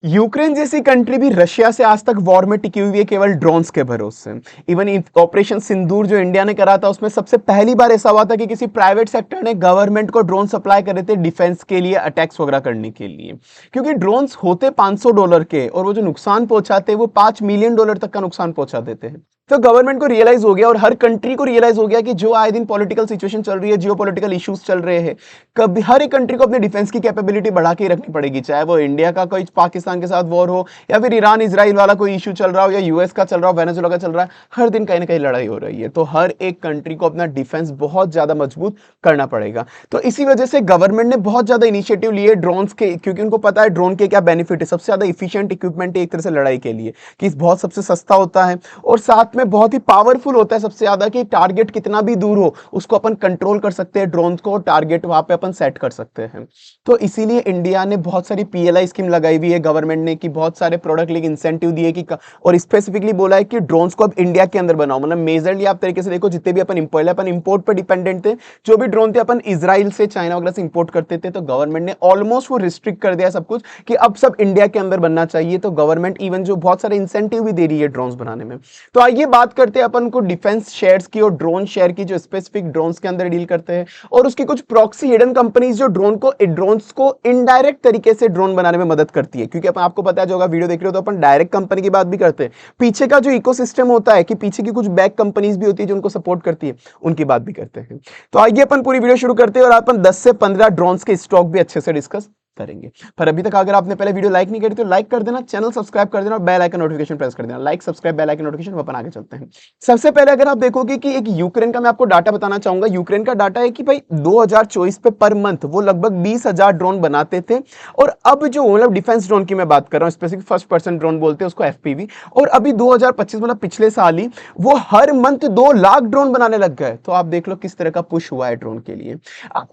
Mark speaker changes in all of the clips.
Speaker 1: Ukraine जैसी country भी Russia से आज तक वॉर में टिकी हुई है केवल ड्रोन्स के भरोसे। इवन ऑपरेशन सिंदूर जो इंडिया ने करा था उसमें सबसे पहली बार ऐसा हुआ था कि किसी प्राइवेट सेक्टर ने गवर्नमेंट को ड्रोन सप्लाई करे थे डिफेंस के लिए, अटैक्स वगैरह करने के लिए। क्योंकि ड्रोन्स होते $500 के और वो जो नुकसान पहुंचाते वो $5 मिलियन तक का नुकसान पहुंचा देते हैं। तो गवर्नमेंट को रियलाइज हो गया और हर कंट्री को रियलाइज हो गया कि जो आए दिन पॉलिटिकल सिचुएशन चल रही है, जियोपॉलिटिकल इश्यूज चल रहे हैं, कभी हर एक कंट्री को अपनी डिफेंस की कैपेबिलिटी बढ़ा के रखनी पड़ेगी। चाहे वो इंडिया का कोई पाकिस्तान के साथ वॉर हो, या फिर ईरान इजराइल वाला कोई इशू चल रहा हो, या यूएस का चल रहा हो, वेनेजुएला का चल रहा है, हर दिन कहीं ना कहीं लड़ाई हो रही है। तो हर एक कंट्री को अपना डिफेंस बहुत ज्यादा मजबूत करना पड़ेगा। तो इसी वजह से गवर्नमेंट ने बहुत ज्यादा इनिशिएटिव लिए ड्रोन्स के, क्योंकि उनको पता है ड्रोन के क्या बेनिफिट है। सबसे ज्यादा इफिशियंट इक्विपमेंट है एक तरह से लड़ाई के लिए, कि बहुत सबसे सस्ता होता है और साथ में बहुत ही पावरफुल होता है सबसे ज्यादा, कि टारगेट कितना भी दूर हो उसको अपन कंट्रोल कर सकते हैं, ड्रोन को टारगेट वहां पे अपन सेट कर सकते हैं। तो इसीलिए इंडिया ने बहुत सारी पीएलआई स्कीम लगाई हुई है गवर्नमेंट ने, कि बहुत सारे प्रोडक्ट लेके इंसेंटिव दिए कि, और स्पेसिफिकली बोला है कि ड्रोन्स को अब इंडिया के अंदर बनाओ। मतलब मेजरली आप तरीके से देखो, जितने भी अपन इंपोर्ट पर डिपेंडेंट थे, जो भी ड्रोन थे अपन इजराइल से, चाइना वगैरह से इंपोर्ट करते थे, तो गवर्नमेंट ने ऑलमोस्ट वो रिस्ट्रिक्ट कर दिया सब कुछ कि अब सब इंडिया के अंदर बनना चाहिए। तो गवर्नमेंट इवन जो बहुत सारे इंसेंटिव भी दे रही है ड्रोन्स बनाने में। तो आइए बात करते हैं अपन को डिफेंस शेयर्स की और ड्रोन शेयर की, जो स्पेसिफिक ड्रोन्स के अंदर डील करते हैं, और उसकी कुछ प्रॉक्सी हिडन कंपनीज जो ड्रोन्स को इनडायरेक्ट तरीके से ड्रोन बनाने में मदद करती है। क्योंकि अपन, आपको पता है, जो वीडियो देख रहे हो तो अपन डायरेक्ट कंपनी की बात भी करते हैं, पीछे का जो इकोसिस्टम होता है, कि पीछे की कुछ बैक कंपनीज भी होती है जो उनको सपोर्ट करती है, उनकी बात भी करते हैं। तो आइए अपन पूरी वीडियो शुरू करते हैं और अपन 10 से 15 ड्रोन्स के स्टॉक भी अच्छे से डिस्कस करेंगे। पर अभी तक अगर आपने पहले वीडियो लाइक नहीं करी तो लाइक कर देना, चैनल सब्सक्राइब कर देना और बेल आइकन नोटिफिकेशन प्रेस कर देना। Like, subscribe, bell icon notification, अपन आगे चलते हैं। सबसे पहले अगर आप देखोगे कि एक यूक्रेन का मैं आपको डाटा बताना चाहूंगा। यूक्रेन का डाटा है कि भाई 2024 पे पर मंथ वो लगभग 20,000 ड्रोन बनाते थे, और अब जो मतलब डिफेंस ड्रोन की मैं बात कर रहा हूं, स्पेसिफिक फर्स्ट पर्सन ड्रोन बोलते हैं उसको, एफपीवी, और अभी 2025 मतलब पिछले साल ही वो हर मंथ 2 लाख ड्रोन बनाने लग गए। तो आप देख लो किस तरह का पुश हुआ है ड्रोन के लिए।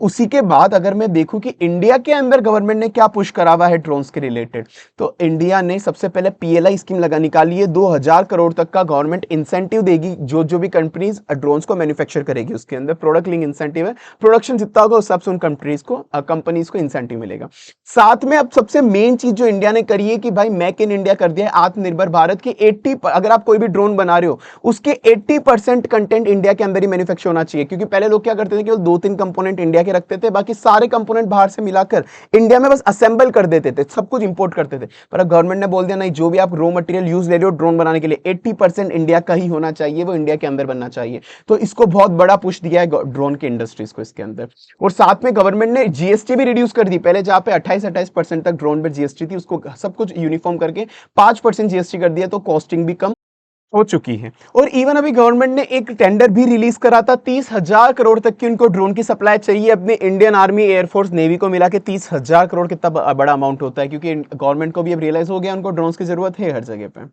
Speaker 1: उसी के बाद अगर मैं देखूं कि इंडिया के अंदर गवर्नमेंट ने क्या पुश करा हुआ है ड्रोन्स के रिलेटेड, तो इंडिया ने सबसे पहले पीएलआई स्कीम निकाली है। 2000 करोड़ तक का गवर्नमेंट इंसेंटिव देगी जो भी कंपनीज ड्रोन्स को मैन्युफैक्चर करेगी, उसके अंदर प्रोडक्ट लिंक इंसेंटिव है। प्रोडक्शन जितना होगा उस हिसाब से उन कंपनीज को इंसेंटिव मिलेगा। साथ में अब सबसे मेन चीज जो इंडिया ने करी है कि भाई मेक इन इंडिया कर दिया है, आत्मनिर्भर भारत की 80, अगर आप कोई भी ड्रोन बना रहे हो उसके 80% कंटेंट इंडिया के अंदर ही मैन्युफैक्चर होना चाहिए। क्योंकि पहले लोग क्या करते थे, केवल 2-3 कंपोनेंट इंडिया के रखते थे, बाकी सारे कंपोनेंट बाहर से मिलाकर इंडिया में बस असेंबल कर देते थे, सब कुछ इंपोर्ट करते थे। पर अब गवर्नमेंट ने बोल दिया नहीं, जो भी आप रॉ मटेरियल यूज ले रहे हो ड्रोन बनाने के लिए 80% इंडिया का ही होना चाहिए, वो इंडिया के अंदर बनना चाहिए। तो इसको बहुत बड़ा पुश दिया है ड्रोन के इंडस्ट्रीज को इसके अंदर। और साथ में गवर्नमेंट ने जीएसटी भी रिड्यूस कर दी। पहले जहां पे 28% तक ड्रोन पर जीएसटी थी, उसको सब कुछ यूनिफॉर्म करके 5% जीएसटी कर दिया, तो कॉस्टिंग भी कम हो चुकी है। और इवन अभी गवर्नमेंट ने एक टेंडर भी रिलीज करा था, 30,000 करोड़ तक की उनको ड्रोन की सप्लाई चाहिए अपने इंडियन आर्मी, एयरफोर्स, नेवी को मिला के। 30,000 करोड़ कितना बड़ा अमाउंट होता है, क्योंकि गवर्नमेंट को भी अब रियलाइज हो गया उनको ड्रोन्स की जरूरत है हर जगह पे।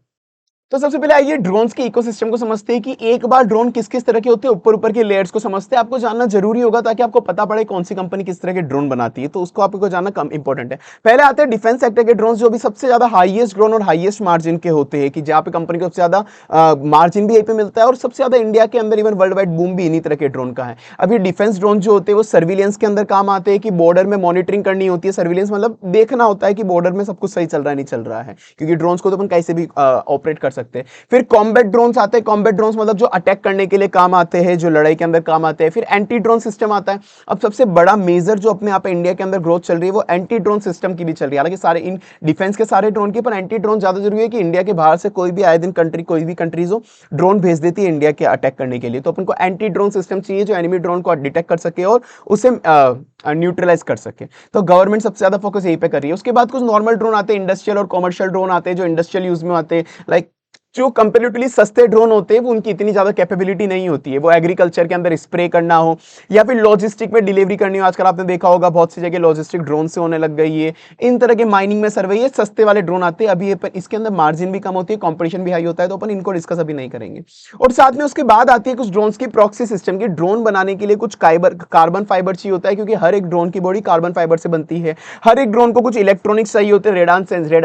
Speaker 1: तो सबसे पहले आइए ड्रोन्स के इकोसिस्टम को समझते हैं, कि एक बार ड्रोन किस किस तरह के होते हैं, ऊपर के लेयर्स को समझते हैं। आपको जानना जरूरी होगा ताकि आपको पता पड़े कौन सी कंपनी किस तरह के ड्रोन बनाती है, तो उसको आपको जानना कम इंपॉर्टेंट है। पहले आते हैं डिफेंस सेक्टर के ड्रोन, जो भी सबसे ज्यादा हाईएस्ट ड्रोन और हाईएस्ट मार्जिन के होते हैं, कि जहां पे कंपनी को सबसे ज्यादा मार्जिन भी यहीं पे मिलता है, और सबसे ज्यादा इंडिया के अंदर इवन वर्ल्ड वाइड बूम भी इन्हीं तरह के ड्रोन का है। अभी डिफेंस ड्रोन जो होते हैं वो सर्विलेंस के अंदर काम आते हैं, कि बॉर्डर में मॉनिटरिंग करनी होती है। सर्विलेंस मतलब देखना होता है कि बॉर्डर में सब कुछ सही चल रहा है नहीं चल रहा है, क्योंकि ड्रोन्स को तो अपन कैसे भी ऑपरेट कर सकते हैं। फिर कॉम्बैट ड्रोन्स आते हैं। कॉम्बैट ड्रोन्स मतलब जो अटैक करने के लिए काम आते हैं, जो लड़ाई के अंदर काम आते हैं। फिर एंटी ड्रोन सिस्टम आता है। अब सबसे बड़ा मेजर जो अपने यहाँ पे इंडिया के अंदर ग्रोथ चल रही है वो एंटी ड्रोन सिस्टम की भी चल रही है। हालांकि सारे इन डिफेंस के सारे ड्रोन की, पर एंटी ड्रोन ज्यादा जरूरी है, कि इंडिया के बाहर से कोई भी आए दिन कंट्री, कोई भी कंट्रीज हो, ड्रोन भेज देती है इंडिया के अटैक करने के लिए। तो अपन को एंटी ड्रोन सिस्टम चाहिए जो एनिमी ड्रोन को डिटेक्ट कर सके और उसे न्यूट्रलाइज कर सके। तो गवर्नमेंट सबसे ज्यादा फोकस यही पे कर रही है। उसके बाद कुछ नॉर्मल ड्रोन आते हैं, इंडस्ट्रियल और कॉमर्शियल ड्रोन आते हैं, जो इंडस्ट्रियल यूज में आते हैं। लाइक जो कंपैरेटिवली सस्ते ड्रोन होते हैं वो उनकी इतनी ज्यादा कैपेबिलिटी नहीं होती है। वो एग्रीकल्चर के अंदर स्प्रे करना हो, या फिर लॉजिस्टिक में डिलीवरी करनी हो। आजकल आपने देखा होगा बहुत सी जगह लॉजिस्टिक ड्रोन से होने लग गई है। इन तरह के माइनिंग में सर्वे, ये सस्ते वाले ड्रोन आते हैं। अभी इसके अंदर मार्जिन भी कम होती है, कॉम्पिटिशन भी हाई होता है, तो अपन इनको डिस्कस अभी नहीं करेंगे। और साथ में उसके बाद आती है कुछ ड्रोन्स की प्रॉक्सी सिस्टम की। ड्रोन बनाने के लिए कुछ कार्बन फाइबर चाहिए होता है, क्योंकि हर एक ड्रोन की बॉडी कार्बन फाइबर से बनती है। हर एक ड्रोन को कुछ इलेक्ट्रॉनिक्स चाहिए होते हैं, रेडार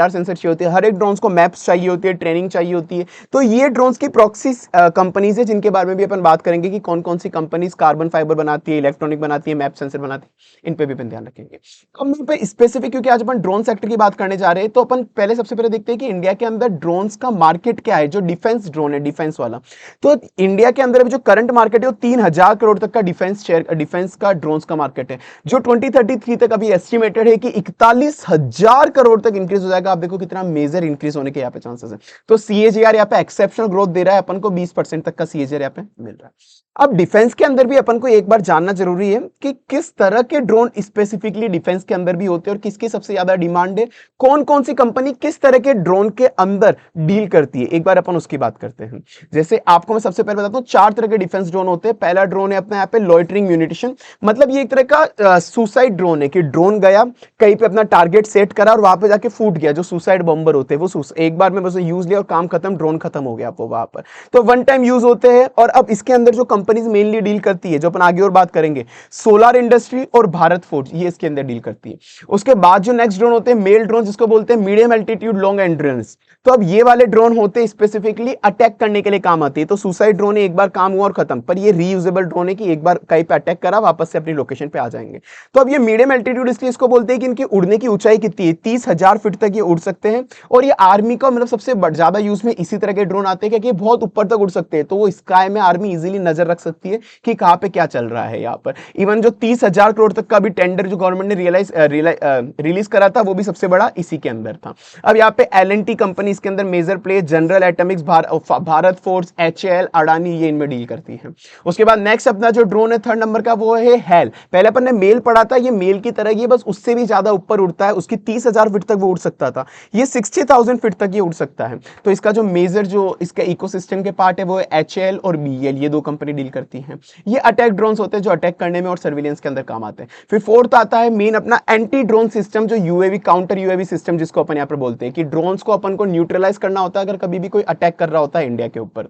Speaker 1: सेंसर चाहिए होते हैं। हर एक ड्रोन को मैप्स चाहिए होती है, ट्रेनिंग चाहिए होती है, है। तो ये ड्रोन्स की प्रॉक्सी कंपनीज है जिनके बारे में भी अपन बात करेंगे कि कौन कौन सी कंपनीज कार्बन फाइबर बनाती है, इलेक्ट्रॉनिक बनाती है, मैप सेंसर बनाती है, इन पे भी अपन ध्यान रखेंगे। अब मैं पे स्पेसिफिक, क्योंकि आज अपन ड्रोन सेक्टर की बात करने जा रहे हैं, तो अपन पहले सबसे पहले देखते हैं कि इंडिया के अंदर ड्रोन्स का मार्केट क्या है, जो डिफेंस ड्रोन है, डिफेंस वाला। तो इंडिया के अंदर जो करंट मार्केट है वो 3,000 करोड़ तक का डिफेंस का ड्रोन्स का मार्केट है, जो 2033 तक अभी एस्टिमेटेड है कि 41,000 करोड़ तक इंक्रीज हो जाएगा। आप देखो कितना मेजर इंक्रीज होने के यहाँ पे चांसेस है। तो सीएजीआर यहाँ पे एक्सेप्शनल ग्रोथ दे रहा है अपन को, 20% तक का सीएजीआर यहाँ पे मिल रहा है। अब डिफेंस के अंदर भी अपन को एक बार जानना जरूरी है कि किस तरह के ड्रोन स्पेसिफिकली डिफेंस के अंदर भी होते हैं और किसकी सबसे ज्यादा डिमांड है, कौन कौन सी कंपनी किस तरह के ड्रोन के अंदर डील करती है, एक बार अपन उसकी बात करते हैं। जैसे आपको मैं सबसे पहले बताता हूं, 4 तरह के डिफेंस ड्रोन होते हैं। पहला ड्रोन है अपने यहाँ पे लॉइटरिंग म्यूनिशन, मतलब ये एक तरह का सुसाइड ड्रोन है कि ड्रोन गया कहीं पे अपना टारगेट सेट करा और वहां पे जाके फूट गया, जो सुसाइड बॉम्बर होते हैं वो एक बार में बस यूज लिया और काम खत्म, ड्रोन खत्म हो गया वो वहां पर। तो वन टाइम यूज होते हैं। और अब इसके अंदर जो कंपनीज मेनली डील करती है, जो अपन आगे और बात करेंगे, सोलर इंडस्ट्री और भारत फोर्ज, ये इसके अंदर डील करती है। उसके बाद जो नेक्स्ट ड्रोन होते हैं मेल ड्रोन, जिसको बोलते हैं मीडियम एल्टीट्यूड लॉन्ग एंड्योरेंस। तो अब ये वाले ड्रोन होते हैं स्पेसिफिकली अटैक करने के लिए काम आती है। तो सुसाइड ड्रोन है, एक बार काम हुआ और खत्म, पर ये रीयूजेबल ड्रोन है कि एक बार कहीं पे अटैक करा वापस से अपनी लोकेशन पे आ जाएंगे। तो अब ये मीडियम एल्टीट्यूड इसलिए इसको बोलते हैं कि इनकी उड़ने की ऊंचाई कितनी है, 30,000 फीट तक ये उड़ सकते हैं। और ये आर्मी का मतलब सबसे ज्यादा यूज में इसी तरह के ड्रोन आते हैं क्योंकि ये बहुत ऊपर तक उड़ सकते हैं, तो वो स्काई में आर्मी इजीली नजर रख सकती है कि कहां पे क्या चल रहा है यहाँ पर। इवन जो 30,000 करोड़ तक का भी टेंडर जो गवर्नमेंट ने रिलीज करा था, वो भी सबसे बड़ा इसी के अंदर था। अब यहाँ पे एल&टी कंपनी इसके अंदर major play, General Atomics, Bharat Forge, HAL, Adani, ये इनमें डील करती है। उसके बाद नेक्स्ट अपना जो ड्रोन है थर्ड नंबर का, वो है हेल। पहले अपन ने मेल पढ़ा था, ये मेल की तरह ये बस उससे भी ज्यादा ऊपर उड़ता है, उसकी 30,000 फीट तक वो उड़ सकता था, ये 60,000 फीट तक ये उड़ सकता है। तो इसका जो मेजर जो इसका इकोसिस्टम के पार्ट है वो एचएएल और बीएल, ये दो कंपनी डील करती हैं। ये अटैक ड्रोन्स होते हैं जो अटैक करने में और सर्विलेंस के अंदर काम आते हैं। फिर फोर्थ आता है मेन अपना एंटी ड्रोन सिस्टम, जो यूएवी काउंटर यूएवी सिस्टम, जिसको अपन यहाँ पर बोलते हैं कि ड्रोन्स को अपन को न्यूट्रलाइज करना होता है अगर कभी भी कोई अटैक कर रहा होता है इंडिया के ऊपर।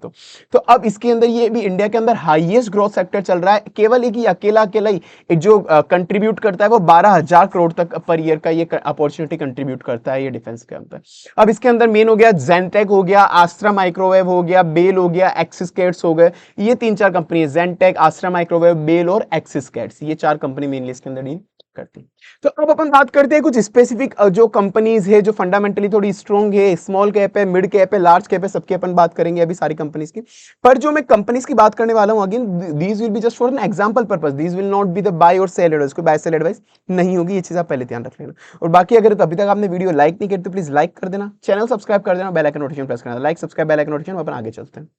Speaker 1: तो अब इसके अंदर ये भी इंडिया के अंदर हाईएस्ट ग्रोथ सेक्टर चल रहा है, केवल एक ही अकेला ही जो कंट्रीब्यूट करता है वो 12,000 करोड़ तक पर ईयर का ये अपॉर्चुनिटी कंट्रीब्यूट करता है ये डिफेंस के अंदर। अब इसके अंदर मेन हो गया जेनटेक हो गया, आस्ट्रा माइक्रोवेव हो गया, बेल हो गया, एक्सिस कैट्स हो गए, ये 3-4 कंपनी है, जेनटेक, आस्ट्रा माइक्रोवेव, बेल और एक्सिस कैट्स, ये 4 कंपनी मेनली इसके अंदर डील करती है। तो अब अपन बात करते हैं कुछ स्पेसिफिक जो कंपनीज है जो फंडामेंटली थोड़ी स्ट्रॉन्ग है, स्मॉल कैप है, मिड कैप है, लार्ज कैप है, सबकी अपन बात करेंगे अभी सारी कंपनीज की। पर जो मैं कंपनीज की बात करने वाला हूं, again these will be just for an example purpose, these will not be the buy और सेल एडवाइस, कोई बाय सेल एडवाइस नहीं होगी, ये चीज आप पहले ध्यान रख लेना। और बाकी अगर अभी तक आपने वीडियो लाइक नहीं किया तो प्लीज लाइक कर देना, चैनल सब्सक्राइब कर देना, बेल आइकन नोटिफिकेशन प्रेस करना, like subscribe bell icon notification, अपन आगे चलते हैं।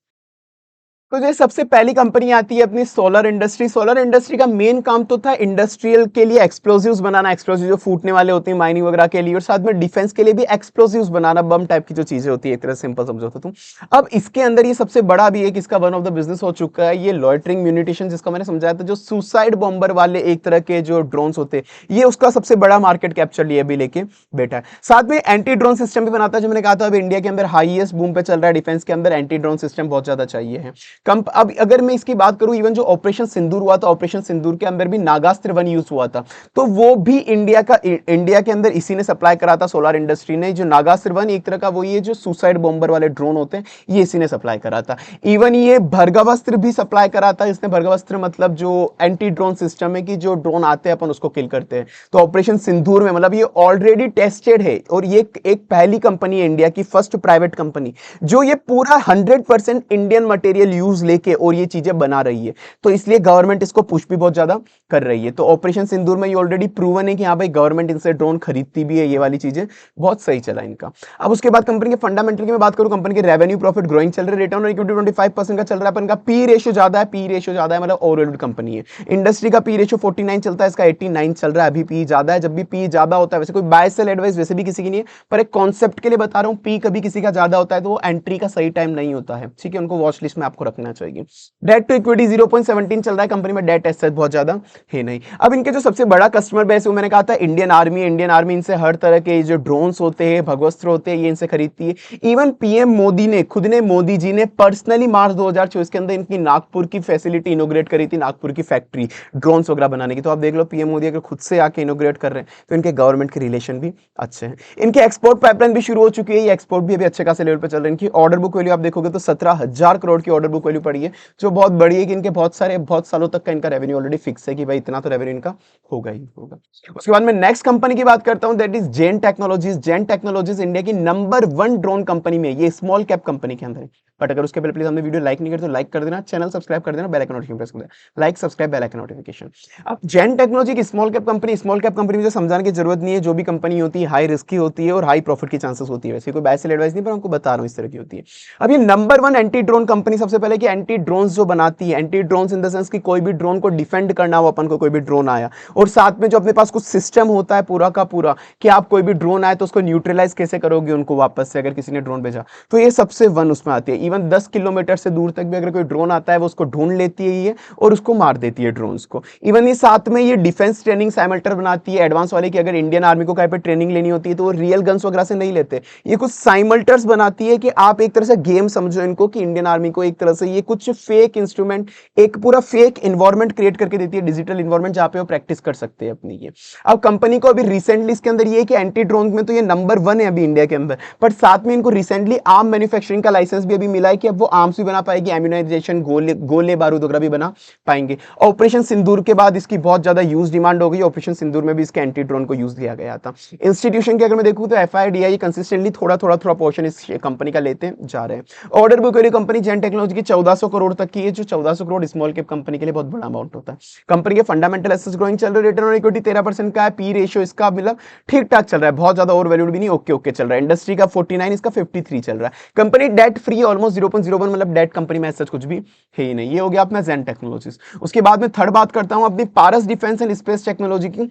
Speaker 1: तो जो सबसे पहली कंपनी आती है अपनी सोलर इंडस्ट्री। सोलर इंडस्ट्री का मेन काम तो था इंडस्ट्रियल के लिए एक्सप्लोजिव्स बनाना, एक्सप्लोजिव जो फूटने वाले होते हैं माइनिंग वगैरह के लिए, और साथ में डिफेंस के लिए भी एक्सप्लोजिव्स बनाना, बम टाइप की जो चीजें होती है, एक तरह सिंपल समझो तो तुम। अब इसके अंदर ये सबसे बड़ा भी है कि इसका वन ऑफ द बिजनेस हो चुका है ये लॉइटरिंग म्यूनिशन, जिसका मैंने समझाया था, जो सुसाइड बॉम्बर वाले एक तरह के जो ड्रोन्स होते हैं, ये उसका सबसे बड़ा मार्केट कैप्चर लिए भी लेके बैठा है। साथ में एंटी ड्रोन सिस्टम भी बनाता है, जो मैंने कहा था अब इंडिया के अंदर हाईएस्ट बूम पे चल रहा है डिफेंस के अंदर, एंटी ड्रोन सिस्टम बहुत ज्यादा चाहिए है। अब अगर मैं इसकी बात करूं, इवन जो ऑपरेशन सिंदूर हुआ था, ऑपरेशन सिंदूर के अंदर भी नागास्त्र 1 यूज हुआ था, तो वो भी इंडिया के अंदर इसी ने सप्लाई करा था, सोलर इंडस्ट्री ने। जो नागास्त्र 1 एक तरह का वही है जो सुसाइड बॉम्बर वाले ड्रोन होते हैं, ये इसी ने सप्लाई करा था। इवन ये भर्गवस्त्र भी सप्लाई करा था इसने। भर्गवस्त्र मतलब जो एंटी ड्रोन सिस्टम है कि जो ड्रोन आते हैं अपन उसको किल करते हैं। तो ऑपरेशन सिंदूर में मतलब ये ऑलरेडी टेस्टेड है, और ये एक पहली कंपनी है इंडिया की, फर्स्ट प्राइवेट कंपनी, जो ये पूरा 100% इंडियन मटेरियल यूज लेके और ये चीजें बना रही है। तो इसलिए गवर्नमेंट इसको पुश भी बहुत ज्यादा कर रही है। तो ऑपरेशन सिंदूर में ये ऑलरेडी प्रूवन है कि हाँ भाई गवर्नमेंट इनसे ड्रोन खरीदती भी है, ये वाली चीजें बहुत सही चला इनका। अब उसके बाद कंपनी के फंडामेंटल की मैं बात करूं, कंपनी के रेवेन्यू प्रॉफिट ग्रोइंग चल रहे, रिटर्न ऑन इक्विटी 25% का चल रहा है, अपन का पी रेशियो ज्यादा है, पी रेशियो ज्यादा है मतलब ओवरवैल्यूड कंपनी है। इंडस्ट्री का पी रेशियो 49 चलता है, इसका 89 चल रहा है, अभी पी ज्यादा है। जब भी पी ज्यादा होता है, वैसे कोई बाय सेल एडवाइस वैसे भी किसी की नहीं है, पर एक कॉन्सेप्ट के लिए बता रहा हूं, पी कभी किसी का ज्यादा होता है तो वो एंट्री का सही टाइम नहीं होता है, ठीक है, उनको वॉच लिस्ट में आपको रखना रखना चाहिए। डेट टू इक्विटी 0.17 चल रहा है, कंपनी में डेट एसेट बहुत ज्यादा है नहीं। अब इनके जो सबसे बड़ा कस्टमर बेस है वो मैंने कहा था इंडियन आर्मी। इंडियन आर्मी इनसे हर तरह के जो ड्रोन्स होते हैं, भगवस्त्र होते हैं, ये इनसे खरीदती है। इवन पीएम मोदी ने खुद ने, मोदी जी ने पर्सनली मार्च 2024 के अंदर इनकी नागपुर की फैसिलिटी इनोग्रेट करी थी, नागपुर की फैक्ट्री ड्रोन्स वगैरह बनाने की। तो आप देख लो पीएम मोदी अगर खुद से आके इनोग्रेट कर रहे हैं तो इनके गवर्नमेंट के रिलेशन भी अच्छे हैं। इनके एक्सपोर्ट पाइपलाइन भी शुरू हो चुकी है, ये एक्सपोर्ट भी अभी अच्छे खासे लेवल पर चल रहे हैं। इनकी ऑर्डर बुक वैल्यू आप देखोगे तो 17,000 करोड़ की ऑर्डर बुक वैल्यू पड़ी है, जो बहुत बड़ी है कि इनके बहुत सालों तक का इनका रेवेन्यू ऑलरेडी फिक्स है कि भाई इतना तो रेवेन्यू इनका होगा ही होगा। उसके बाद में नेक्स्ट कंपनी की बात करता हूं, that is Zen Technologies. Zen Technologies India की नंबर 1 ड्रोन कंपनी में, ये स्मॉल कैप कंपनी के अंदर है। बट अगर उसके पहले प्लीज हमने वीडियो लाइक नहीं करते तो लाइक कर देना, चैनल सब्सक्राइब कर देना, बेल आइकन नोटिफिकेशन प्रेस कर देना, like subscribe bell icon notification. अब जेन टेक्नोलॉजी की small cap company, small cap company में समझाने की जरूरत नहीं है, जो भी कंपनी होती है हाई रिस्की होती है और हाई प्रॉफिट की चांसेस होती है। वैसे कोई बाय सेल एडवाइस नहीं, पर हमको बता रहा हूं इस तरह की होती है। अब ये नंबर 1 एंटी ड्रोन कंपनी, सबसे पहले कि एंटी ड्रोन्स जो बनाती है, anti drones in the sense कि कोई भी ड्रोन को डिफेंड करना हो अपन को, कोई भी ड्रोन आया, और साथ में जो अपने पास कुछ सिस्टम होता है पूरा का पूरा कि आप कोई भी ड्रोन आए तो उसको न्यूट्रलाइज कैसे करोगे उनको वापस से, अगर किसी ने ड्रोन भेजा तो ये सबसे 1 उसमें आती है। इवन 10 किलोमीटर से दूर तक भी अगर कोई ड्रोन आता है वो उसको ढूंढ लेती है ये और उसको मार देती है ड्रोन्स को। इवन ये साथ में ये डिफेंस ट्रेनिंग साइमल्टर बनाती है एडवांस वाले की, अगर इंडियन आर्मी को कहीं पे ट्रेनिंग लेनी होती है तो वो रियल गन्स वगैरह से नहीं लेते, ये कुछ साइमल्टर्स बनाती है कि आप एक तरह से गेम समझो इनको, कि इंडियन आर्मी को एक तरह से ये कुछ फेक इंस्ट्रूमेंट, एक पूरा फेक इन्वायरमेंट क्रिएट करके देती है, डिजिटल इन्वायरमेंट जहां पे वो प्रैक्टिस कर सकते हैं अपनी। ये अब कंपनी को अभी रिसेंटली इसके अंदर ये है कि एंटी ड्रोन में तो ये नंबर 1 है अभी इंडिया के अंदर, बट साथ में इनको रिसेंटली आर्म मैन्युफैक्चरिंग का लाइसेंस भी अभी मिला है कि अब वो आर्म्स भी बना पाएगी, एम्यूनाइजेशन, गोले बारूद वगैरह भी बना पाएंगे। ऑपरेशन सिंदूर के बाद इसकी बहुत ज्यादा यूज डिमांड हो गई, ऑपरेशन सिंदूर में भी इसके एंटी ड्रोन को यूज लिया गया था। इंस्टीट्यूशन की अगर मैं देखूं तो एफआईडीआई कंसिस्टेंटली थोड़ा पोर्शन इस कंपनी का लेते जा रहे हैं। ऑर्डर बुक वाली कंपनी जेन टेक्नोलॉजी की 1400 करोड़ तक की है, जो 1400 करोड़ स्मॉल कैप कंपनी के लिए बहुत बड़ा अमाउंट होता है। कंपनी के फंडामेंटल एसेट्स ग्रोइंग चल रहे, रिटर्न ऑन इक्विटी 13% का है, पी रेशियो इसका मतलब ठीक ठाक चल रहा है, बहुत ज्यादा ओवर वैल्यूड भी नहीं, ओके ओके चल रहा है। इंडस्ट्री का 49, इसका 53 चल रहा है। कंपनी डेट फ्री ऑलमोस्ट 0.01, मतलब डेट कंपनी में ऐसा कुछ भी है ही नहीं। ये हो गया अपना जेन टेक्नोलॉजीज। उसके बाद में थर्ड बात करता हूं अपनी पारस डिफेंस एंड स्पेस टेक्नोलॉजी की।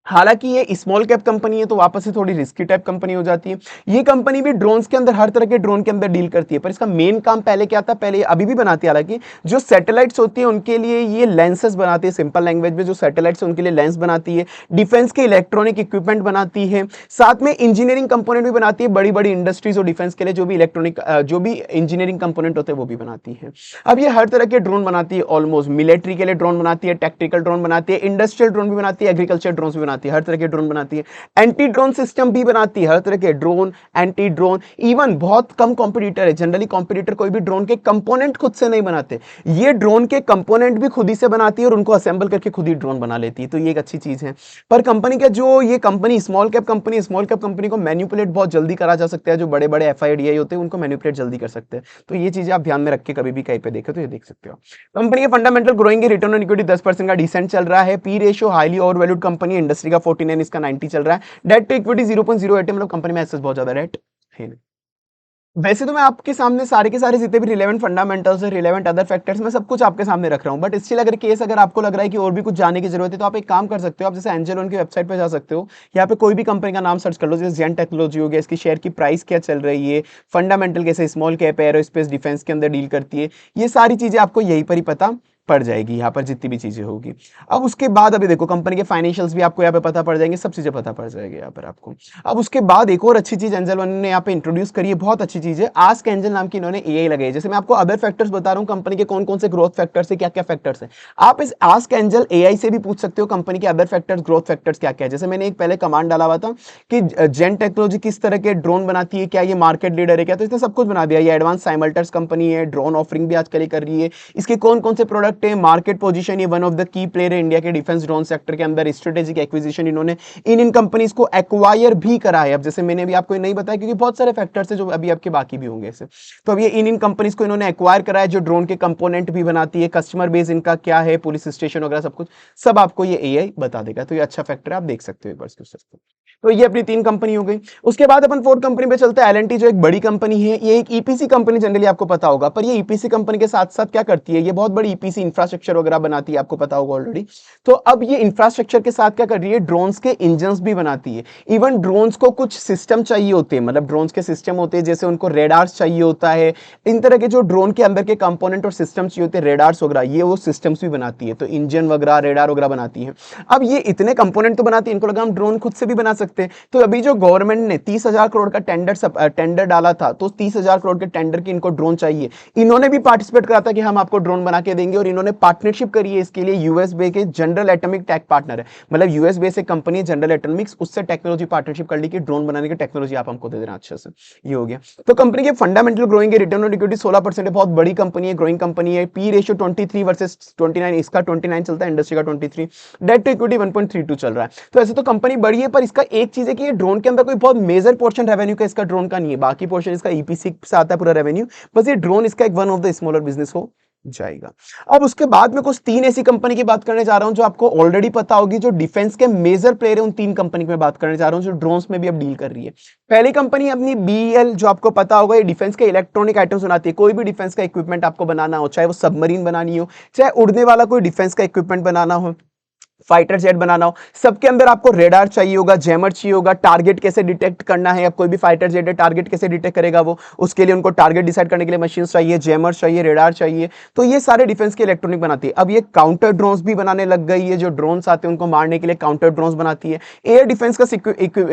Speaker 1: हालांकि ये स्मॉल कैप कंपनी है तो वापस से थोड़ी रिस्की टाइप कंपनी हो जाती है। ये कंपनी भी ड्रोन्स के अंदर, हर तरह के ड्रोन के अंदर डील करती है, पर इसका मेन काम पहले क्या था, पहले अभी भी बनाती है हालांकि, जो सैटेलाइट्स होती है उनके लिए ये लेंसेज बनाती है, सिंपल लैंग्वेज में जो सैटेलाइट्स उनके लिए लेंस बनाती है, डिफेंस के इलेक्ट्रॉनिक इक्विपमेंट बनाती है, साथ में इंजीनियरिंग कंपोनेंट भी बनाती है, बड़ी बड़ी इंडस्ट्रीज और डिफेंस के लिए जो भी इलेक्ट्रॉनिक जो भी इंजीनियरिंग कंपोनेंट होते हैं वो भी बनाती है। अब ये हर तरह के ड्रोन बनाती है, ऑलमोस्ट मिलिट्री के लिए ड्रोन बनाती है, टैक्टिकल ड्रोन बनाती है, इंडस्ट्रियल ड्रोन भी बनाती है, एग्रीकल्चर ड्रोन भी बनाती है, हर तरह के ड्रोन बनाती है, एंटी ड्रोन सिस्टम भी बनाती है, हर तरह के ड्रोन, एंटी ड्रोन। इवन बहुत कम कॉम्पिटिटर है, जनरली कॉम्पिटिटर कोई भी ड्रोन के कंपोनेंट खुद से नहीं बनाते, ये ड्रोन के कंपोनेंट भी खुद ही से बनाती है और उनको असेंबल करके खुद ही ड्रोन बना लेती है, तो ये एक अच्छी चीज है। पर कंपनी का जो ये कंपनी स्मॉल कैप कंपनी को मैनिपुलेट बहुत जल्दी करा जा सकता है, जो बड़े बड़े एफआईडीआई होते हैं उनको मैनिपुलेट जल्दी कर सकते हैं, तो ये चीजें आप ध्यान में रख के कभी भी कहीं पे देखे तो ये देख सकते हो। कंपनी के fundamental growing, return on equity 10% का डिसेंट चल रहा है, P ratio highly over valued company, industry का 49, इसका 90 चल रहा है, डेट टू इक्विटी 0.08, मतलब कंपनी में एसेट्स बहुत ज्यादा डेट है नहीं। वैसे तो मैं आपके सामने सारे के सारे जितने भी रिलेवेंट फंडामेंटल्स है, रिलेवेंट अदर फैक्टर्स, मैं सब कुछ आपके सामने रख रहा हूं, बट स्टिल अगर केस अगर आपको लग रहा है कि और भी कुछ जानने की जरूरत है तो आप एक काम कर सकते हो, आप जैसे एंजल उनकी वेबसाइट पे जा सकते हो, यहाँ पे कोई भी कंपनी का नाम सर्च कर लो, जैसे जेन टेक्नोलॉजी हो गया, इसकी शेयर की प्राइस क्या चल रही है, फंडामेंटल कैसे स्मॉल कैप एरोस्पेस डिफेंस के अंदर डील करती है, ये सारी चीजें आपको यहीं पर ही पता पड़ जाएगी, यहाँ पर जितनी भी चीजें होगी। अब उसके बाद अभी देखो कंपनी के फाइनेंशियल्स भी आपको यहाँ पे पता पड़ जाएंगे, सब चीजें पता पड़ जाएगी यहाँ पर आपको। अब उसके बाद एक और अच्छी चीज एंजल वन ने यहाँ पे इंट्रोड्यूस करी है, बहुत अच्छी चीज है, आस्क एंजल नाम की इन्होंने एआई लगाई है। जैसे मैं आपको अदर फैक्टर्स बता रहा हूँ कंपनी के कौन कौन से ग्रोथ फैक्टर्स है, क्या क्या फैक्टर्स है, आप इस आस्क एंजल एआई से भी पूछ सकते हो कंपनी के अदर फैक्टर्स, ग्रोथ फैक्टर्स क्या क्या है। जैसे मैंने एक पहले कमांड डाला हुआ था कि जेन टेक्नोलॉजी किस तरह के ड्रोन बनाती है, क्या ये मार्केट लीडर है क्या, तो इसने सब कुछ बना दिया। ये एडवांस साइमल्टर्स कंपनी है, ड्रोन ऑफरिंग भी आजकल कर रही है, इसके कौन कौन से प्रोडक्ट है, मार्केट पोजीशन, ये one of the key player है इंडिया के डिफेंस ड्रोन सेक्टर के अंदर, स्ट्रेटेजिक एक्विजिशन इन्होंने इन कंपनीज को एक्वायर भी करा है। अब जैसे मैंने भी आपको नहीं बताया क्योंकि बहुत सारे फैक्टर्स है जो अभी आपके बाकी भी होंगे ऐसे, तो अब ये इन कंपनीज को इन्होंने एक्वायर करा है जो ड्रोन के कंपोनेंट भी बनाती है, कस्टमर बेस इनका क्या है, पुलिस स्टेशन वगैरह सब कुछ सब आपको ये एआई बता देगा, तो ये अच्छा फैक्टर है, आप देख सकते हो एक बार इसको। तो ये अपनी 3 कंपनी हो गई। उसके बाद अपन 4th कंपनी पे चलते हैं, एल&टी जो एक बड़ी कंपनी है, ये एक ईपीसी कंपनी, जनरली आपको पता होगा, पर ये ईपीसी कंपनी के साथ साथ क्या करती है, ये बहुत बड़ी ईपीसी इंफ्रास्ट्रक्चर वगैरह बनाती है, आपको पता होगा ऑलरेडी। तो अब ये इंफ्रास्ट्रक्चर के साथ क्या कर रही है, ड्रोन्स के इंजन्स भी बनाती है। इवन ड्रोन्स को कुछ सिस्टम चाहिए होते हैं, मतलब ड्रोन्स के सिस्टम होते हैं, जैसे उनको रेडार्स चाहिए होता है, इन तरह के जो ड्रोन के अंदर के कंपोनेंट और सिस्टम चाहिए होते हैं, रेडार्स वगैरह, ये वो सिस्टम्स भी बनाती है। तो इंजन वगैरह, रेडार वगैरह बनाती है। अब ये इतने कंपोनेंट तो बनाती है, इनको लगा हम ड्रोन खुद से भी बना सकते हैं। तो अभी जो गवर्नमेंट ने 30,000 करोड़ का टेंडर डाला था, तो 30,000 करोड़ के टेंडर की इनको ड्रोन चाहिए। इन्होंने भी पार्टिसिपेट करा था कि हम आपको ड्रोन बना के देंगे, और इन्होंने पार्टनरशिप करी है इसके लिए यूएस बे के जनरल एटॉमिक टेक पार्टनर है, मतलब यूएस बे से कंपनी जनरल एटॉमिक्स, उससे टेक्नोलॉजी पार्टनरशिप कर ली कि ड्रोन बनाने की टेक्नोलॉजी आप हमको दे देना अच्छे से। ये हो गया। तो कंपनी के फंडामेंटल ग्रोइंग है, रिटर्न ऑन इक्विटी 16% है, बहुत बड़ी कंपनी है, ग्रोइंग कंपनी है। पी रेशियो 23 वर्सेस 29, इसका 29 चलता है, इंडस्ट्री का 23। डेट टू इक्विटी 1.32 चल रहा है। तो ऐसे तो कंपनी बड़ी है, पर इसका एक चीज है कि ये ड्रोन के अंदर कोई बहुत मेजर पोर्शन रेवेन्यू का इसका ड्रोन का नहीं है, बाकी पोर्शन इसका ईपीसी से आता है पूरा रेवेन्यू, बस ये ड्रोन इसका एक one of the smaller business हो जाएगा। अब उसके बाद में कुछ 3 ऐसी कंपनी की बात करने जा रहा हूं जो आपको ऑलरेडी पता होगी, जो डिफेंस के मेजर प्लेयर है, उन 3 कंपनी की मैं बात करने जा रहा हूं जो ड्रोन्स में भी अब डील कर रही है। पहली कंपनी अपनी बीएल, जो आपको पता होगा, ये डिफेंस के इलेक्ट्रॉनिक आइटम्स बनाती है। कोई भी डिफेंस का इक्विपमेंट आपको बनाना हो, चाहे वो सबमरीन बनानी हो, चाहे उड़ने वाला कोई डिफेंस का इक्विपमेंट बनाना हो, फाइटर जेट बनाना हो, सबके अंदर आपको रेडार चाहिए होगा, जैमर चाहिए होगा, टारगेट कैसे डिटेक्ट करना है। अब कोई भी फाइटर जेट है, टारगेट कैसे डिटेक्ट करेगा वो, उसके लिए उनको टारगेट डिसाइड करने के लिए मशीन चाहिए, जैमर चाहिए, रेडार चाहिए। तो ये सारे डिफेंस के इलेक्ट्रॉनिक बनाती है। अब ये काउंटर ड्रोन्स भी बनाने लग गई है, जो ड्रोन्स आते हैं उनको मारने के लिए काउंटर ड्रोन्स बनाती है। एयर डिफेंस का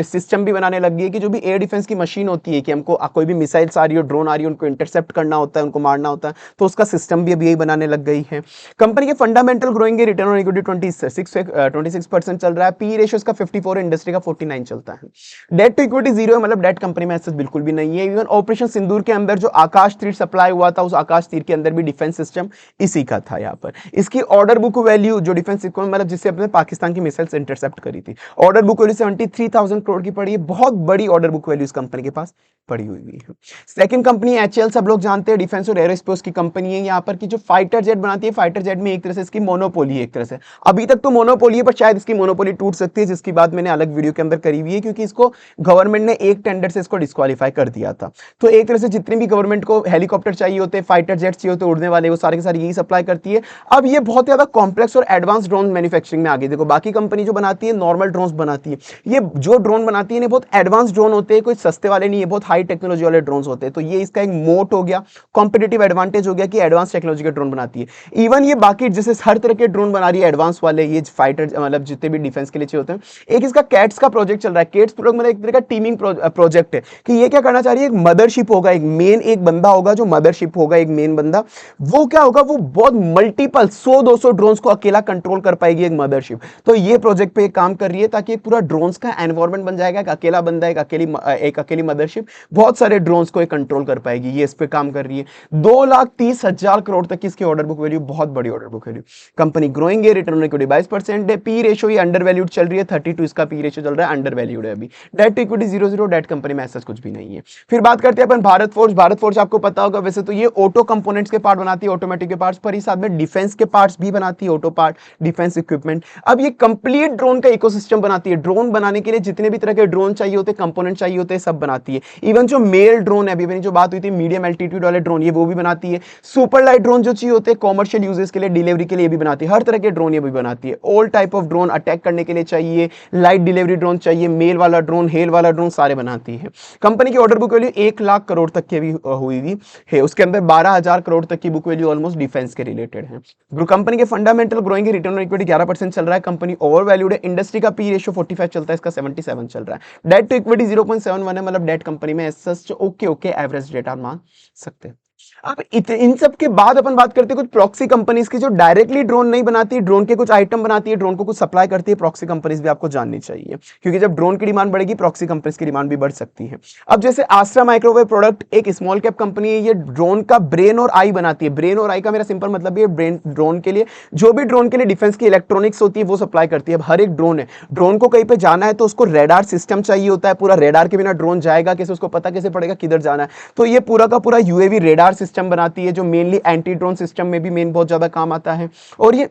Speaker 1: सिस्टम भी बनाने लग गई है, कि जो भी एयर डिफेंस की मशीन होती है, कि हमको कोई भी मिसाइल्स आ रही हो, ड्रोन आ रही है, उनको इंटरसेप्ट करना होता है, उनको मारना होता है, तो उसका सिस्टम भी अभी यही बनाने लग गई है। कंपनी के फंडामेंटल ग्रोइंग है, रिटर्न ऑन इक्विटी 26% चल रहा है, पी रेशियो इसका 54 है, इंडस्ट्री का 49 चलता है। डेट टू इक्विटी 0 है, मतलब डेट कंपनी में ऐसा बिल्कुल भी नहीं है। इवन ऑपरेशन सिंदूर के अंदर जो आकाश तीर सप्लाई हुआ था, उस आकाश तीर के अंदर भी डिफेंस सिस्टम इसी का था। यहाँ पर इसकी ऑर्डर बुक वैल्यू, जो डिफेंस मतलब जिससे अपने पाकिस्तान की मिसाइल्स इंटरसेप्ट करी थी, ऑर्डर बुक वैल्यू 73,000 करोड़ की पड़ी है। बहुत बड़ी ऑर्डर बुक वैल्यू इस कंपनी के पास पड़ी हुई है। सेकंड कंपनी एचएएल, सब लोग जानते हैं, डिफेंस और एरोस्पेस की कंपनी है। यहाँ पर की जो फाइटर जेट बनाती है, फाइटर जेट में एक तरह से इसकी मोनोपोली है, एक तरह से अभी तक तो मोनोपोली है, पर शायद इसकी मोनोपोली टूट सकती है, जिसकी बात मैंने अलग वीडियो के अंदर करी हुई है, क्योंकि इसको गवर्नमेंट ने एक टेंडर से इसको डिस्क्वालीफाई कर दिया था। तो एक तरह से जितने भी गवर्नमेंट को हेलीकॉप्टर चाहिए होते, फाइटर जेट चाहिए होते, उड़ने वाले, वो सारे के सारे यही सप्लाई करती है। अब ये बहुत ज्यादा कॉम्प्लेक्स और एडवांस ड्रोन मैन्युफैक्चरिंग में आ गई। देखो बाकी कंपनी जो बनाती है नॉर्मल ड्रोन बनाती है, ये जो ड्रोन बनाती है बहुत एडवांस ड्रोन होते हैं, कोई सस्ते वाले नहीं है, बहुत हाई टेक्नोलॉजी वाले ड्रोन होते हैं। तो ये इसका एक मोट हो गया, कॉम्पिटिटिव एडवांटेज हो गया कि एडवांस टेक्नोलॉजी के ड्रोन बनाती है। इवन ये बाकी जैसे हर तरह के ड्रोन बना रही है एडवांस वाले, ये फाइटर मतलब जितने भी डिफेंस के लिए चाहिए होते हैं। एक इसका कैट्स का प्रोजेक्ट चल रहा है, कैट्स प्रोजेक्ट मतलब एक तरह का टीमिंग प्रोजेक्ट है, कि ये क्या करना चाह रही है, एक मदरशिप होगा, एक बंदा होगा जो मदरशिप होगा, एक मेन बंदा, वो क्या होगा, वो बहुत मल्टीपल 100-200 ड्रोन्स को अकेला कंट्रोल कर पाएगी एक मदरशिप। तो ये प्रोजेक्ट पे काम कर रही है, ताकि एक पूरा ड्रोन्स का एनवायरनमेंट बन जाएगा, एक अकेला बंदा, एक अकेली मदरशिप बहुत सारे ड्रोन्स को कंट्रोल कर पाएगी। ये इस पे काम कर रही है। 2,30,000 करोड़ तक की इसकी ऑर्डर बुक वैल्यू, बहुत बड़ी order book value. Company growing है, रिटर्न ऑन इक्विटी 22% है, पी रेशियो ये अंडर वैल्यूड चल रही है, 32 इसका पी रेशियो चल रहा है, अंडर वैल्यूड है अभी। Debt to equity 0, debt company में ऐसा कुछ भी नहीं है। फिर बात करते हैं अपन भारत फोर्ज। भारत फोर्ज आपको पता होगा, वैसे तो ये ऑटो कंपोनेंट्स के पार्ट बनाती है, ऑटोमेटिक के पार्ट्स, पर इस साथ में डिफेंस के पार्ट्स भी बनाती है, ऑटो पार्ट, डिफेंस इक्विपमेंट। अब ये कंप्लीट ड्रोन का इकोसिस्टम बनाती है। ड्रोन बनाने के लिए जितने भी तरह के ड्रोन चाहिए होते, कंपोनेंट चाहिए होते, सब बनाती है। इवन जो मेल ड्रोन है, अभी मैंने जो बात हुई थी मीडियम एल्टीट्यूड वाले ड्रोन, ये वो भी बनाती है। सुपर लाइट ड्रोन जो चाहिए होते, कॉमर्शियल यूजेस के लिए, डिलीवरी के लिए भी बनाती है। हर तरह के ड्रोन ये भी बनाती है। All type of drone attack करने के लिए चाहिए, लाइट डिलीवरी ड्रोन चाहिए, मेल वाला ड्रोन, हेल वाला ड्रोन, सारे बनाती है। कंपनी की order book value 1 lakh crore तक की भी हुई है, उसके अंदर 12,000 करोड़ तक की बुक वैल्यू ऑलमोस्ट डिफेंस के रिलेटेड है। कंपनी के fundamental growing, return on equity 11% चल रहा है, कंपनी ओवर वैल्यूड है, इंडस्ट्री का पी रेशियो 45 चलता है, इसका 77 चल रहा है। डेट टू इक्विटी 0.71 है, मतलब डेट कंपनी में ओके एवरेज डेट आप मान सकते हैं। अब इन सब के बाद अपन बात करते हैं कुछ प्रॉक्सी कंपनीज की, जो डायरेक्टली ड्रोन नहीं बनाती, ड्रोन के कुछ आइटम बनाती है, ड्रोन को कुछ सप्लाई करती है। प्रॉक्सी कंपनीज भी आपको जाननी चाहिए, क्योंकि जब ड्रोन की डिमांड बढ़ेगी, प्रॉक्सी कंपनीज की डिमांड भी बढ़ सकती है। अब जैसे आस्ट्रा माइक्रोवेव प्रोडक्ट एक स्मॉल कैप कंपनी है, ये ड्रोन का ब्रेन और आई बनाती है। ब्रेन और आई का मेरा सिंपल मतलब है ब्रेन, ड्रोन के लिए जो भी ड्रोन के लिए डिफेंस की इलेक्ट्रॉनिक्स होती है वो सप्लाई करती है। अब हर एक ड्रोन है, ड्रोन को कहीं पे जाना है तो उसको रेडार सिस्टम चाहिए होता है, पूरा रेडार के बिना ड्रोन जाएगा कैसे, उसको पता कैसे पड़ेगा किधर जाना है। तो ये पूरा का पूरा यूएवी रेडार सिस्टम बनाती है, जो मेनली एंटी ड्रोन सिस्टम में भी मेन बहुत ज्यादा काम आता है। और ये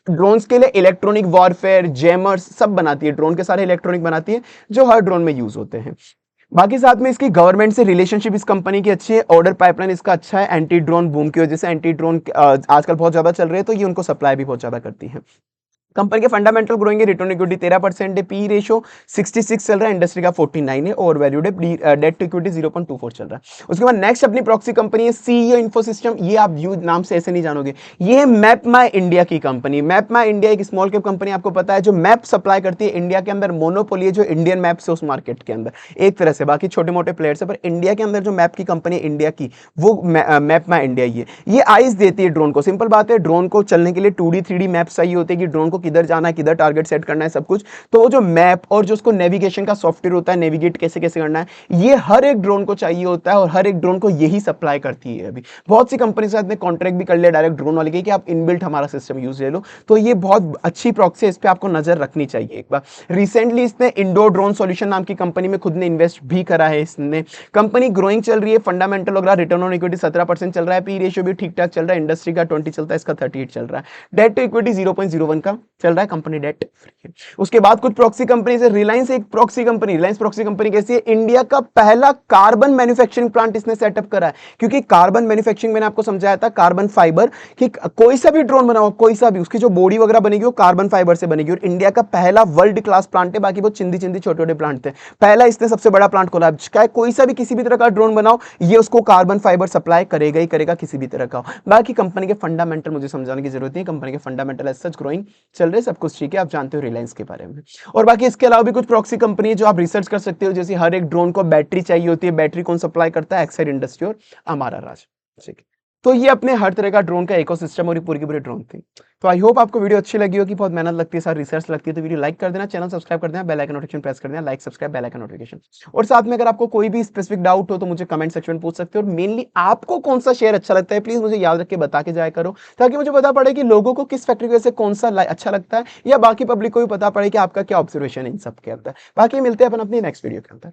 Speaker 1: ड्रोन्स के लिए इलेक्ट्रॉनिक वॉरफेयर, जैमर्स सब बनाती है, ड्रोन के सारे इलेक्ट्रॉनिक बनाती है जो हर ड्रोन में यूज होते हैं। बाकी साथ में इसकी गवर्नमेंट से रिलेशनशिप इस कंपनी की अच्छी है, ऑर्डर पाइपलाइन इसका अच्छा है, एंटी ड्रोन बूम की वजह से, एंटी ड्रोन आजकल बहुत ज्यादा चल रहे हैं तो ये उनको सप्लाई भी बहुत ज्यादा करती है। कंपनी के फंडामेंटल ग्रोइंग है, रिटर्न इक्विटी 13% है, पी रेशियो 66 चल रहा है, इंडस्ट्री का 49 है, ओवर वैल्यूड है, डेट टू इक्विटी 0.24 चल रहा है। उसके बाद नेक्स्ट अपनी प्रॉक्सी कंपनी है सीईओ इन्फोसिस्टम, ये आप व्यू नाम से ऐसे नहीं जानोगे, ये मैप माई इंडिया की कंपनी। मैप माई इंडिया एक स्मॉल कैप कंपनी आपको पता है जो मैप सप्लाई करती है इंडिया के अंदर, मोनोपोली है जो इंडियन मैप्स है उस मार्केट के अंदर एक तरह से, बाकी छोटे मोटे प्लेयर्स है पर इंडिया के अंदर जो मैप की कंपनी है इंडिया की वो मैप माई इंडिया ही है। ये आइस देती है ड्रोन को, सिंपल बात है, ड्रोन को चलने के लिए 2D 3D मैप चाहिए होते हैं कि ड्रोन को किधर जाना है, किधर टारगेट सेट करना है, सब कुछ। तो वो जो मैप और जो उसको नेविगेशन का सॉफ्टवेयर होता है, नेविगेट कैसे कैसे करना है, ये हर एक ड्रोन को चाहिए होता है और हर एक ड्रोन को यही सप्लाई करती है। अभी बहुत सी कंपनी के साथ ने कॉन्ट्रैक्ट भी कर लिया डायरेक्ट ड्रोन वाले के कि आप इनबिल्ट हमारा सिस्टम यूज ले लो, तो ये बहुत अच्छी प्रॉक्सी है, इस पर आपको नजर रखनी चाहिए एक बार। रिसेंटली इसने इंडोर ड्रोन सॉल्यूशन नाम की कंपनी में खुद ने इन्वेस्ट भी करा है इसने। कंपनी ग्रोइंग चल रही है, फंडामेंटल वगैरह, रिटर्न ऑन इक्विटी 17% चल रहा है, पी रेशियो भी ठीक ठाक चल रहा है, इंडस्ट्री का 20 चलता है, इसका 38 चल रहा है, डेट टू इक्विटी 0.01 का चल रहा है, कंपनी डेट फ्री है। उसके बाद कुछ प्रॉक्सी कंपनी से रिलायंस एक proxy company, Reliance proxy company कैसी है, इंडिया का पहला कार्बन मैन्युफैक्चरिंग प्लांट इसने सेटअप करा है। क्योंकि कार्बन मैन्युफैक्चरिंग मैंने आपको समझाया था, कार्बन फाइबर कि कोई सा भी ड्रोन बनाओ, कोई सा भी, उसकी जो बॉडी वगैरह बनेगी वो कार्बन फाइबर से बनेगी, और इंडिया का पहला वर्ल्ड क्लास प्लांट है, बाकी वो चिंदी चिंदी छोटे छोटे प्लांट थे, पहला इसने सबसे बड़ा प्लांट खोला। चाहे कोई सा भी किसी भी तरह का ड्रोन बनाओ ये उसको कार्बन फाइबर सप्लाई करेगा ही करेगा, किसी भी तरह का। बाकी कंपनी के फंडामेंटल मुझे समझाने की जरूरत नहीं, कंपनी के फंडामेंटल एज सच ग्रोइंग चल रहे, सब कुछ ठीक है, आप जानते हो रिलायंस के बारे में। और बाकी इसके अलावा भी कुछ प्रॉक्सी कंपनी है जो आप रिसर्च कर सकते हो, जैसे हर एक ड्रोन को बैटरी चाहिए होती है, बैटरी कौन सप्लाई करता है, एक्साइड इंडस्ट्री और अमारा राज, ठीक है। तो ये अपने हर तरह का ड्रोन का इकोसिस्टम और ये पूरी की पूरी ड्रोन थी। तो आई होप आपको वीडियो अच्छी लगी होगी, बहुत मेहनत लगती है, सारी रिसर्च लगती है, तो वीडियो लाइक कर देना, चैनल सब्सक्राइब कर देना, बेल आइकन नोटिफिकेशन प्रेस कर देना, like subscribe bell icon notification. और साथ में अगर आपको कोई भी स्पेसिफिक डाउट हो तो मुझे कमेंट सेक्शन में पूछ सकते हो, और मेनली आपको कौन सा शेयर अच्छा लगता है प्लीज मुझे याद रख के बता के जाया करो, ताकि मुझे पता पड़े कि लोगों को किस फैक्टर की वजह से कौन सा अच्छा लगता है, या बाकी पब्लिक को भी पता पड़े कि आपका क्या ऑब्जर्वेशन है इन सब के अंदर। बाकी मिलते हैं अपन अपनी नेक्स्ट वीडियो के अंदर।